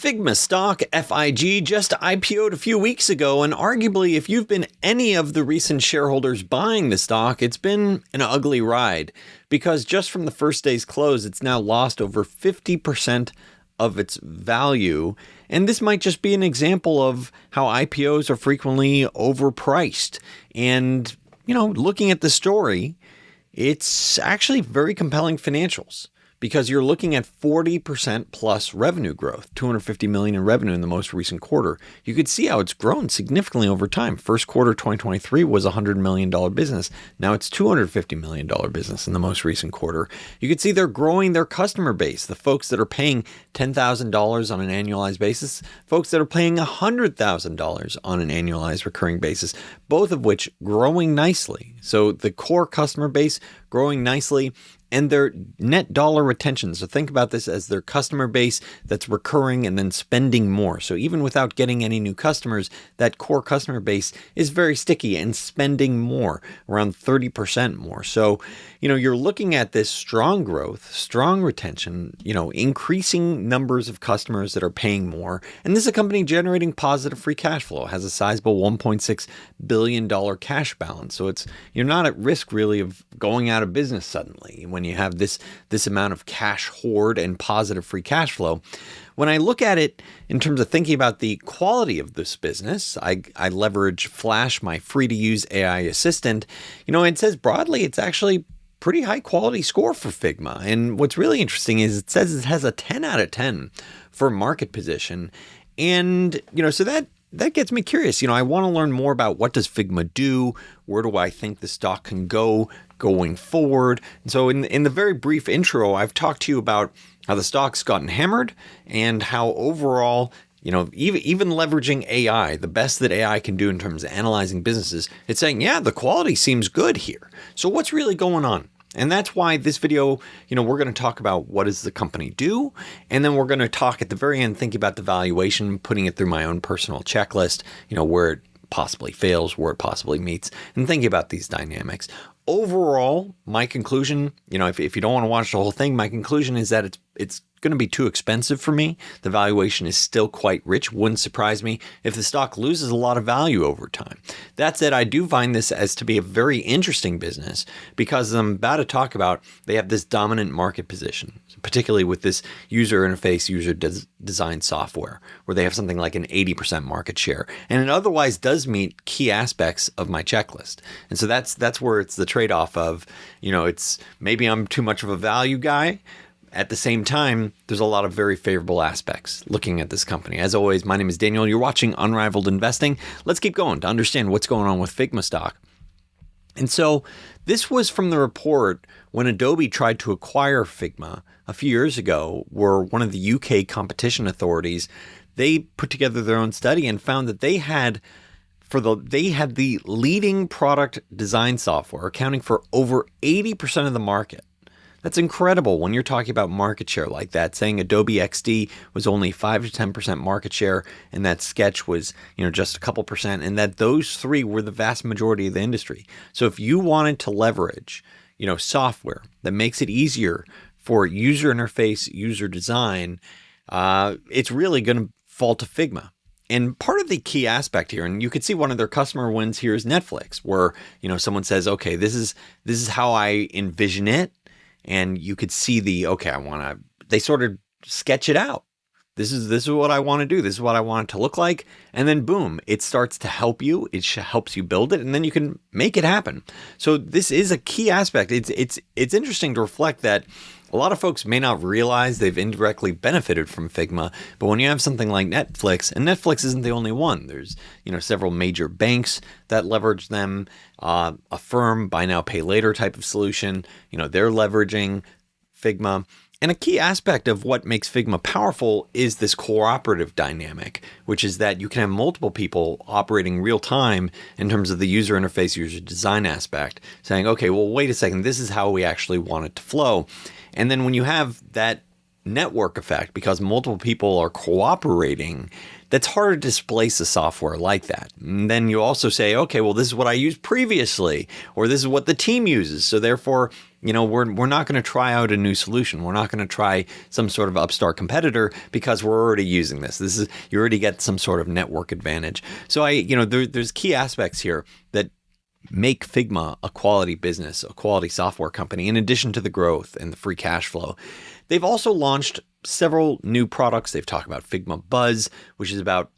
Figma stock, FIG, just IPO'd a few weeks ago, and arguably if you've been any of the recent shareholders buying the stock, it's been an ugly ride because just from the first day's close, it's now lost over 50% of its value. And this might just be an example of how IPOs are frequently overpriced. And, looking at the story, it's actually very compelling financials, because you're looking at 40% plus revenue growth, $250 million in revenue in the most recent quarter. You could see how it's grown significantly over time. First quarter 2023 was a $100 million business. Now it's $250 million business in the most recent quarter. You could see they're growing their customer base, the folks that are paying $10,000 on an annualized basis, folks that are paying $100,000 on an annualized recurring basis, both of which growing nicely. So the core customer base growing nicely, and their net dollar retention. So think about this as their customer base that's recurring and then spending more. So even without getting any new customers, that core customer base is very sticky and spending more, around 30% more. So, you're looking at this strong growth, strong retention, increasing numbers of customers that are paying more. And this is a company generating positive free cash flow, has a sizable $1.6 billion cash balance. So you're not at risk really of going out of business suddenly when you have this amount of cash hoard and positive free cash flow. When I look at it in terms of thinking about the quality of this business, I leverage Flash, my free-to-use AI assistant. It says broadly it's actually pretty high quality score for Figma. And what's really interesting is it says it has a 10 out of 10 for market position. And, so that gets me curious. I want to learn more about what does Figma do? Where do I think the stock can go going forward? And so in the very brief intro, I've talked to you about how the stock's gotten hammered and how overall, even leveraging AI, the best that AI can do in terms of analyzing businesses, it's saying, the quality seems good here. So what's really going on? And that's why this video, we're going to talk about what does the company do, and then we're going to talk at the very end, thinking about the valuation, putting it through my own personal checklist, where it possibly fails, where it possibly meets, and thinking about these dynamics. Overall, my conclusion, if you don't want to watch the whole thing, my conclusion is that it's going to be too expensive for me. The valuation is still quite rich. Wouldn't surprise me if the stock loses a lot of value over time. That said, I do find this as to be a very interesting business because, as I'm about to talk about, they have this dominant market position, particularly with this user interface, user design software, where they have something like an 80% market share. And it otherwise does meet key aspects of my checklist. And so that's where it's the trade-off of, it's maybe I'm too much of a value guy. At the same time, there's a lot of very favorable aspects looking at this company. As always, my name is Daniel. You're watching Unrivaled Investing. Let's keep going to understand what's going on with Figma stock. And so this was from the report when Adobe tried to acquire Figma a few years ago, where one of the UK competition authorities, they put together their own study and found that they had the leading product design software, accounting for over 80% of the market. That's incredible when you're talking about market share like that, saying Adobe XD was only 5 to 10% market share and that Sketch was, just a couple percent, and that those three were the vast majority of the industry. So if you wanted to leverage, software that makes it easier for user interface, user design, it's really going to fall to Figma. And part of the key aspect here, and you could see one of their customer wins here is Netflix, where, someone says, okay, this is how I envision it. And you could see they sort of sketch it out. This is what I want to do. This is what I want it to look like. And then boom, it starts to help you. It helps you build it, and then you can make it happen. So this is a key aspect. It's interesting to reflect that a lot of folks may not realize they've indirectly benefited from Figma, but when you have something like Netflix, and Netflix isn't the only one, there's several major banks that leverage them, a firm buy now pay later type of solution, they're leveraging Figma. And a key aspect of what makes Figma powerful is this cooperative dynamic, which is that you can have multiple people operating real time in terms of the user interface, user design aspect, saying, okay, well, wait a second, this is how we actually want it to flow. And then when you have that network effect, because multiple people are cooperating, that's hard to displace a software like that. And then you also say, okay, well, this is what I used previously, or this is what the team uses. So therefore, we're not going to try out a new solution. We're not going to try some sort of upstart competitor because we're already using this. You already get some sort of network advantage. So there's key aspects here that make Figma a quality business, a quality software company, in addition to the growth and the free cash flow. They've also launched several new products. They've talked about Figma Buzz, which is about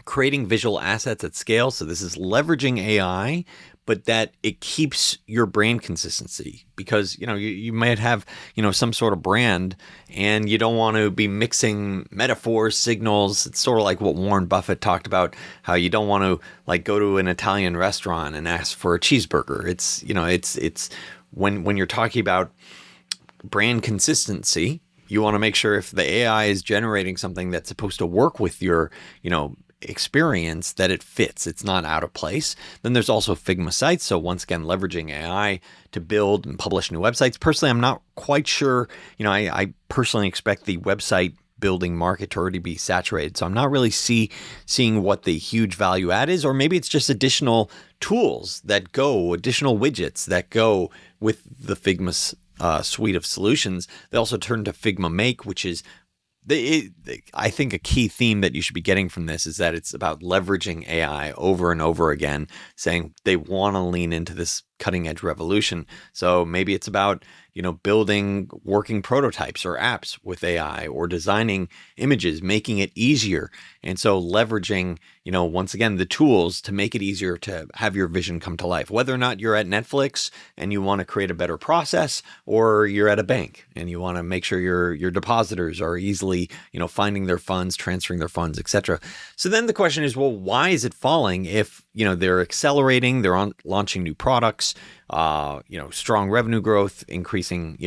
creating visual assets at scale. So this is leveraging AI, but that it keeps your brand consistency, because you might have some sort of brand and you don't want to be mixing metaphors, signals. It's sort of like what Warren Buffett talked about, how you don't want to go to an Italian restaurant and ask for a cheeseburger. It's when you're talking about brand consistency, you want to make sure if the AI is generating something that's supposed to work with your experience, that it fits, it's not out of place. Then there's also Figma sites. So once again, leveraging AI to build and publish new websites. Personally, I'm not quite sure. I personally expect the website building market to already be saturated. So I'm not really seeing what the huge value add is, or maybe it's just additional tools that go, additional widgets that go with the Figma suite of solutions. They also turn to Figma Make, which is I think a key theme that you should be getting from this is that it's about leveraging AI over and over again, saying they want to lean into this cutting edge revolution. So maybe it's about, building working prototypes or apps with AI, or designing images, making it easier. And so leveraging, once again, the tools to make it easier to have your vision come to life, whether or not you're at Netflix and you want to create a better process, or you're at a bank and you want to make sure your depositors are easily, finding their funds, transferring their funds, etc. So then the question is, well, why is it falling if, they're accelerating, they're launching new products, strong revenue growth, increasingly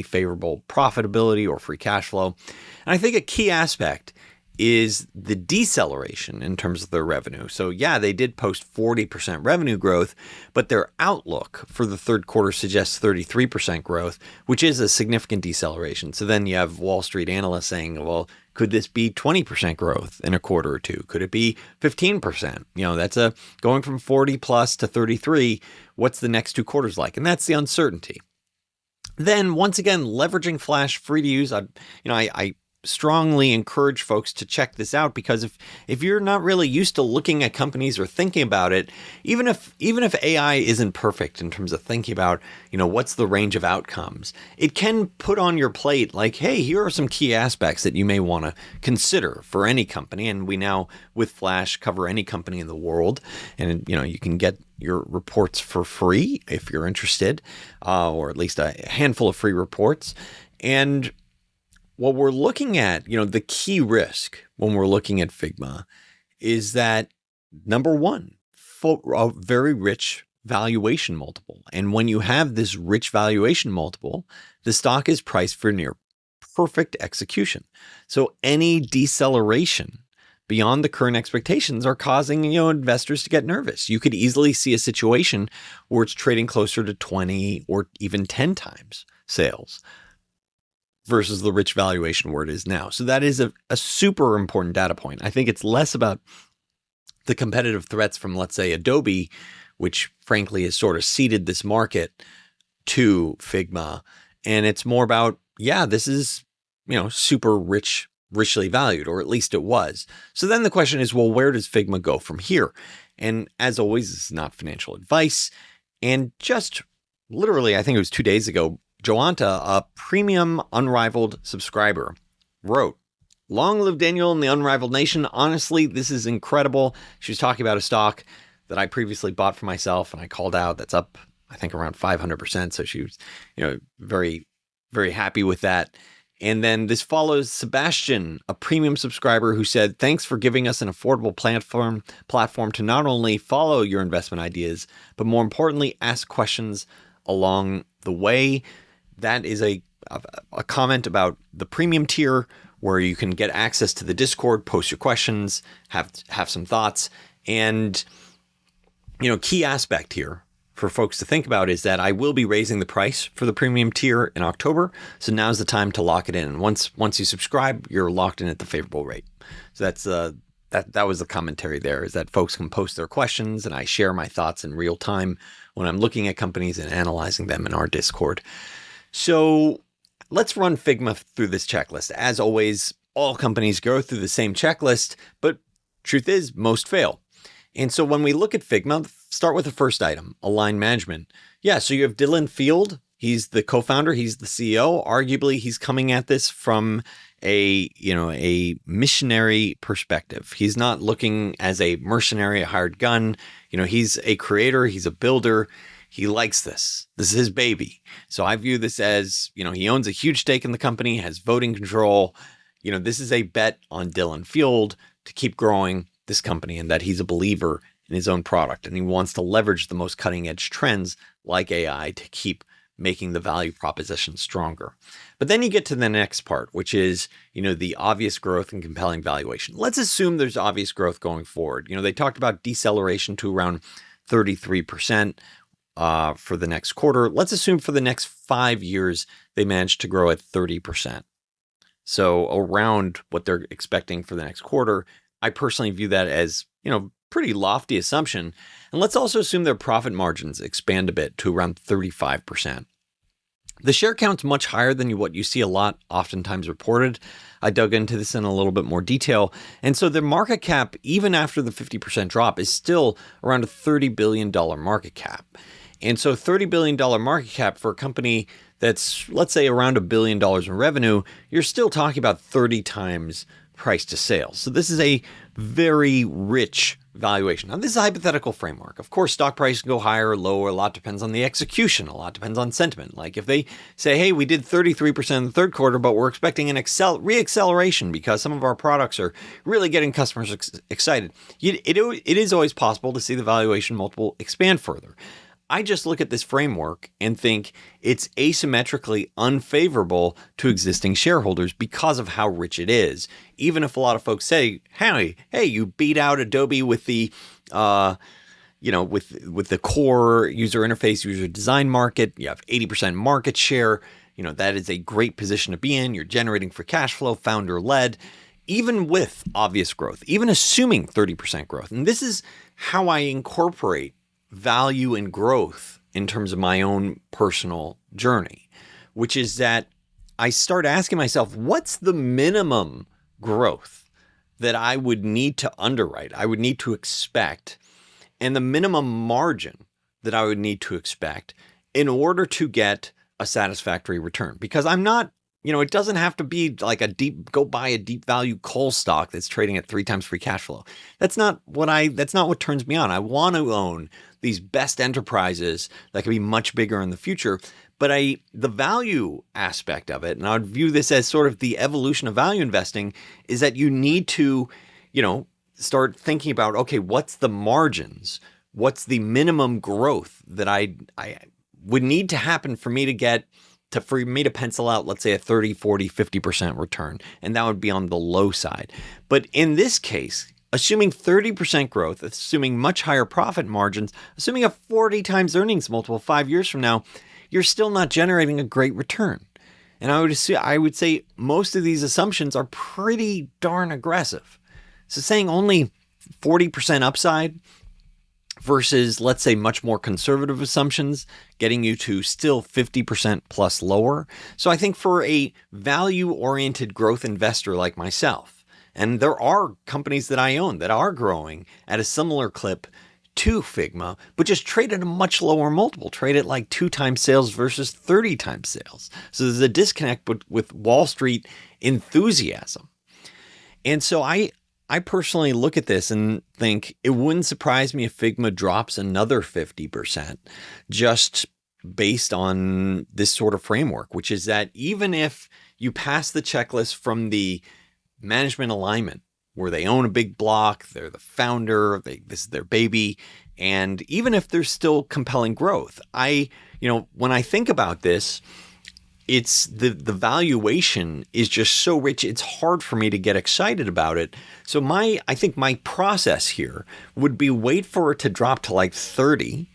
favorable profitability or free cash flow. And I think a key aspect is the deceleration in terms of their revenue. So yeah, they did post 40% revenue growth, but their outlook for the third quarter suggests 33% growth, which is a significant deceleration. So then you have Wall Street analysts saying, well, could this be 20% growth in a quarter or two? Could it be 15%? That's going from 40 plus to 33. What's the next 2 quarters like? And that's the uncertainty. Then once again, leveraging Flash, free to use. I strongly encourage folks to check this out, because if you're not really used to looking at companies or thinking about it, even if AI isn't perfect in terms of thinking about, what's the range of outcomes, it can put on your plate like, hey, here are some key aspects that you may want to consider for any company. And we now with Flash cover any company in the world, and you can get your reports for free if you're interested, or at least a handful of free reports. And what we're looking at, the key risk when we're looking at Figma is that, number one, a very rich valuation multiple. And when you have this rich valuation multiple, the stock is priced for near perfect execution. So any deceleration beyond the current expectations are causing, investors to get nervous. You could easily see a situation where it's trading closer to 20 or even 10 times sales versus the rich valuation where it is now. So that is a super important data point. I think it's less about the competitive threats from, let's say, Adobe, which frankly has sort of seeded this market to Figma. And it's more about, this is, super richly valued, or at least it was. So then the question is, well, where does Figma go from here? And as always, this is not financial advice. And just literally, I think it was 2 days ago, Joanta, a premium Unrivaled subscriber, wrote, "Long live Daniel and the Unrivaled Nation. Honestly, this is incredible." She was talking about a stock that I previously bought for myself and I called out. That's up, I think, around 500%. So she was, very, very happy with that. And then this follows Sebastian, a premium subscriber, who said, "Thanks for giving us an affordable platform to not only follow your investment ideas, but more importantly, ask questions along the way." That is a comment about the premium tier, where you can get access to the Discord, post your questions, have some thoughts. And, key aspect here for folks to think about is that I will be raising the price for the premium tier in October. So now's the time to lock it in. And once you subscribe, you're locked in at the favorable rate. So that's that was the commentary there, is that folks can post their questions and I share my thoughts in real time when I'm looking at companies and analyzing them in our Discord. So let's run Figma through this checklist. As always, all companies go through the same checklist, but truth is most fail. And so when we look at Figma, start with the first item, align management. Yeah, so you have Dylan Field. He's the co-founder. He's the CEO. Arguably, he's coming at this from a missionary perspective. He's not looking as a mercenary, a hired gun. He's a creator. He's a builder. He likes this. This is his baby. So I view this as, he owns a huge stake in the company, has voting control. This is a bet on Dylan Field to keep growing this company and that he's a believer in his own product. And he wants to leverage the most cutting edge trends like AI to keep making the value proposition stronger. But then you get to the next part, which is, the obvious growth and compelling valuation. Let's assume there's obvious growth going forward. They talked about deceleration to around 33% for the next quarter. Let's assume for the next 5 years, they managed to grow at 30%. So around what they're expecting for the next quarter. I personally view that as, pretty lofty assumption. And let's also assume their profit margins expand a bit to around 35%. The share count's much higher than what you see a lot oftentimes reported. I dug into this in a little bit more detail. And so the market cap, even after the 50% drop, is still around a $30 billion market cap. And so $30 billion market cap for a company that's, let's say, around $1 billion in revenue, you're still talking about 30 times price to sales. So this is a very rich valuation. Now, this is a hypothetical framework. Of course, stock price can go higher or lower. A lot depends on the execution. A lot depends on sentiment. Like if they say, hey, we did 33% in the third quarter, but we're expecting an reacceleration because some of our products are really getting customers excited. It is always possible to see the valuation multiple expand further. I just look at this framework and think it's asymmetrically unfavorable to existing shareholders because of how rich it is. Even if a lot of folks say, hey, you beat out Adobe with the, with the core user interface, user design market, you have 80% market share. That is a great position to be in. You're generating free cash flow, founder led, even with obvious growth, even assuming 30% growth. And this is how I incorporate value and growth in terms of my own personal journey, which is that I start asking myself, what's the minimum growth that I would need to underwrite, I would need to expect, and the minimum margin that I would need to expect in order to get a satisfactory return? Because I'm not, it doesn't have to be like go buy a deep value coal stock that's trading at 3 times free cash flow. That's not what turns me on. I want to own these best enterprises that can be much bigger in the future. But the value aspect of it, and I would view this as sort of the evolution of value investing, is that you need to, start thinking about, okay, what's the margins? What's the minimum growth that I would need to happen for me to pencil out, let's say, a 30, 40, 50% return. And that would be on the low side. But in this case, assuming 30% growth, assuming much higher profit margins, assuming a 40 times earnings multiple 5 years from now, you're still not generating a great return. And I would say most of these assumptions are pretty darn aggressive. So saying only 40% upside versus, let's say, much more conservative assumptions, getting you to still 50% plus lower. So I think for a value-oriented growth investor like myself, and there are companies that I own that are growing at a similar clip to Figma, but just trade at a much lower multiple, trade at like 2 times sales versus 30 times sales. So there's a disconnect with Wall Street enthusiasm. And so I personally look at this and think it wouldn't surprise me if Figma drops another 50% just based on this sort of framework, which is that even if you pass the checklist from the management alignment, where they own a big block, they're the founder, this is their baby, and even if there's still compelling growth, when I think about this, it's the valuation is just so rich, it's hard for me to get excited about it. So I think my process here would be wait for it to drop to like 30.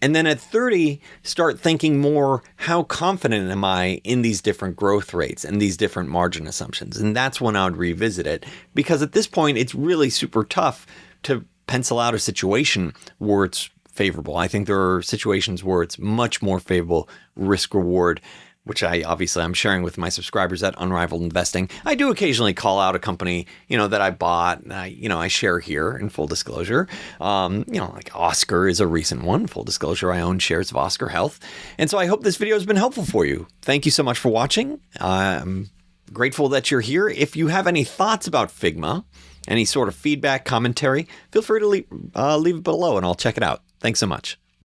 And then at 30, start thinking more, how confident am I in these different growth rates and these different margin assumptions? And that's when I would revisit it. Because at this point, it's really super tough to pencil out a situation where it's favorable. I think there are situations where it's much more favorable risk reward, which I'm sharing with my subscribers at Unrivaled Investing. I do occasionally call out a company, that I bought, and I share here in full disclosure. Like OSCR is a recent one. Full disclosure, I own shares of OSCR Health. And so I hope this video has been helpful for you. Thank you so much for watching. I'm grateful that you're here. If you have any thoughts about Figma, any sort of feedback, commentary, feel free to leave it below and I'll check it out. Thanks so much.